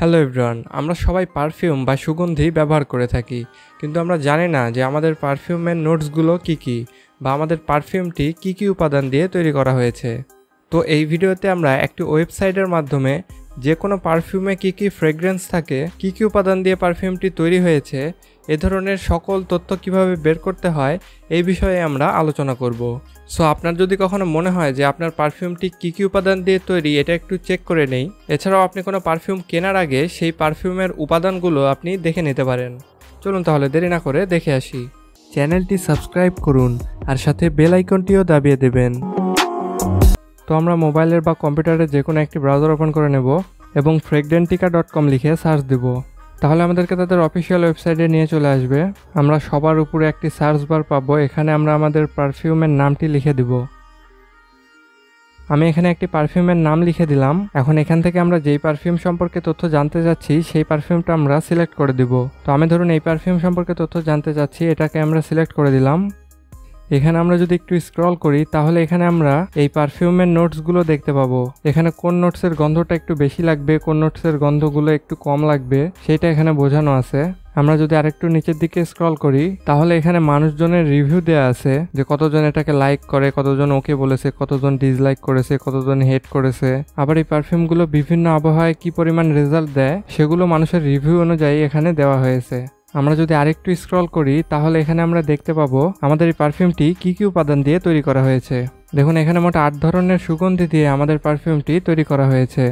Hello everyone, আমরা সবাই perfume বা সুগন্ধি ব্যবহার করে থাকি, কিন্তু আমরা জানি না যে আমাদের পারফিউমের নোটসগুলো কী বা আমাদের পারফিউমটি কী উপাদান দিয়ে তৈরি করা হয়েছে। তো এই ভিডিওতে আমরা একটি ওয়েবসাইটের মাধ্যমে যে কোনো পারফিউমে কী ফ্রেগ্রেন্স থাকে, কী উপাদান দিয়ে পারফিউমটি তৈরি হয়েছে, এ ধরনের সকল তথ্য কিভাবে বের করতে হয় এই বিষয়ে আমরা আলোচনা করব। সো আপনার যদি কখনো মনে হয় যে আপনার পারফিউমটি কী উপাদান দিয়ে তৈরি, এটা একটু চেক করে নেই। এছাড়াও আপনি কোনো পারফিউম কেনার আগে সেই পারফিউমের উপাদানগুলো আপনি দেখে নিতে পারেন। চলুন তাহলে দেরি না করে দেখে আসি। চ্যানেলটি সাবস্ক্রাইব করুন আর সাথে বেল আইকনটিও দাবিয়ে দেবেন। তো আমরা মোবাইলের বা কম্পিউটারে যে কোনো একটি ব্রাউজার ওপেন করে নেব এবং fragrantica.com লিখে সার্চ দেব। তাহলে আমাদেরকে তাদের অফিসিয়াল ওয়েবসাইটে নিয়ে চলে আসবে। আমরা সবার উপরে একটি সার্চ বার পাবো, এখানে আমরা আমাদের পারফিউমের নামটি লিখে দিব। আমি এখানে একটি পারফিউমের নাম লিখে দিলাম। এখন এখান থেকে আমরা যেই পারফিউম সম্পর্কে তথ্য জানতে যাচ্ছি সেই পারফিউমটা আমরা সিলেক্ট করে দিব। তো আমি ধরুন এই পারফিউম সম্পর্কে তথ্য জানতে চাচ্ছি, এটাকে আমরা সিলেক্ট করে দিলাম। এখানে আমরা যদি একটু স্ক্রল করি তাহলে এখানে আমরা এই পারফিউমের নোটসগুলো দেখতে পাবো। এখানে কোন নোটসের গন্ধটা একটু বেশি লাগবে, কোন নোটসের গন্ধগুলো একটু কম লাগবে, সেটা এখানে বোঝানো আছে। আমরা যদি আরেকটু নিচের দিকে স্ক্রল করি তাহলে এখানে মানুষজনের রিভিউ দেয়া আছে, যে কতজন এটাকে লাইক করে, কতজন ওকে বলেছে, কতজন ডিসলাইক করেছে, কতজন হেট করেছে। আবার এই পারফিউমগুলো বিভিন্ন আবহাওয়ায় কি পরিমাণ রেজাল্ট দেয় সেগুলো মানুষের রিভিউ অনুযায়ী এখানে দেওয়া হয়েছে। আমরা যদি আরেকটু স্ক্রল করি তাহলে এখানে আমরা দেখতে পাবো আমাদের এই পারফিউমটি কী উপাদান দিয়ে তৈরি করা হয়েছে। দেখুন এখানে মোট 8 ধরনের সুগন্ধি দিয়ে আমাদের পারফিউমটি তৈরি করা হয়েছে।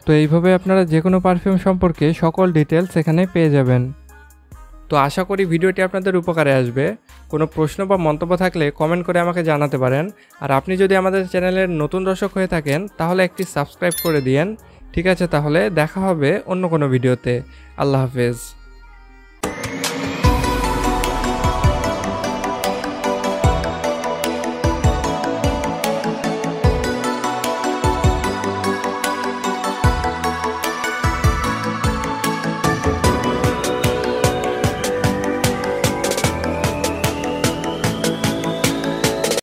তো এইভাবে আপনারা যে কোনো পারফিউম সম্পর্কে সকল ডিটেলস এখানে পেয়ে যাবেন। তো আশা করি ভিডিওটি আপনাদের উপকারে আসবে। কোনো প্রশ্ন বা মন্তব্য থাকলে কমেন্ট করে আমাকে জানাতে পারেন। আর আপনি যদি আমাদের চ্যানেলের নতুন দর্শক হয়ে থাকেন তাহলে একটি সাবস্ক্রাইব করে দিয়েন। ঠিক আছে, তাহলে দেখা হবে অন্য কোনো ভিডিওতে। আল্লাহ হাফেজ।